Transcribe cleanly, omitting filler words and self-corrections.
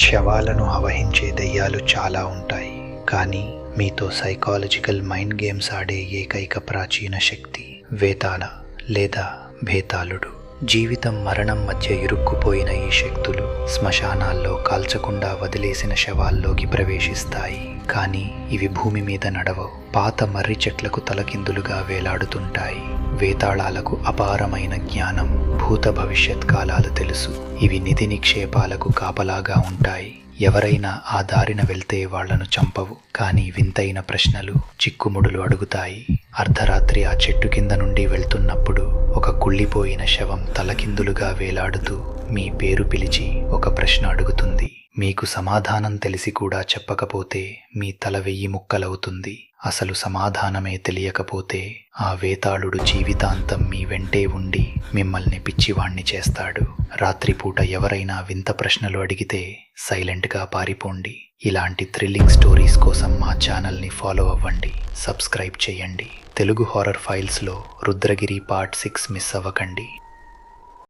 శవాలను ఆవహించే దెయ్యాలు చాలా ఉంటాయి, కానీ మీతో సైకాలజికల్ మైండ్ గేమ్స్ ఆడే ఏకైక ప్రాచీన శక్తి వేతాళ లేదా భేతాళుడు. జీవితం మరణం మధ్య ఇరుక్కుపోయిన ఈ శక్తులు శ్మశానాల్లో కాల్చకుండా వదిలేసిన శవాల్లోకి ప్రవేశిస్తాయి. కానీ ఇవి భూమి మీద నడవవు, పాత మర్రి చెట్లకు తలకిందులుగా వేలాడుతుంటాయి. వేతాళాలకు అపారమైన జ్ఞానం, భూత భవిష్యత్ కాలాలు తెలుసు. ఇవి నిధి నిక్షేపాలకు కాపలాగా ఉంటాయి. ఎవరైనా ఆ దారిన వెళ్తే వాళ్లను చంపవు, కానీ వింతైన ప్రశ్నలు, చిక్కుముడులు అడుగుతాయి. అర్ధరాత్రి ఆ చెట్టు కింద నుండి వెళ్తున్నప్పుడు ఒక కుళ్ళిపోయిన శవం తలకిందులుగా వేలాడుతూ మీ పేరు పిలిచి ఒక ప్రశ్న అడుగుతుంది. మీకు సమాధానం తెలిసి కూడా చెప్పకపోతే మీ తల 1000 ముక్కలవుతుంది. అసలు సమాధానమే తెలియకపోతే ఆ వేతాళుడు జీవితాంతం మీ వెంటే ఉండి మిమ్మల్ని పిచ్చివాణ్ణి చేస్తాడు. రాత్రిపూట ఎవరైనా వింత ప్రశ్నలు అడిగితే సైలెంట్గా పారిపోండి. ఇలాంటి థ్రిల్లింగ్ స్టోరీస్ కోసం మా ఛానల్ని ఫాలో అవ్వండి, సబ్స్క్రైబ్ చేయండి. Telugu horror ఫైల్స్లో Rudragiri part 6 miss అవ్వకండి.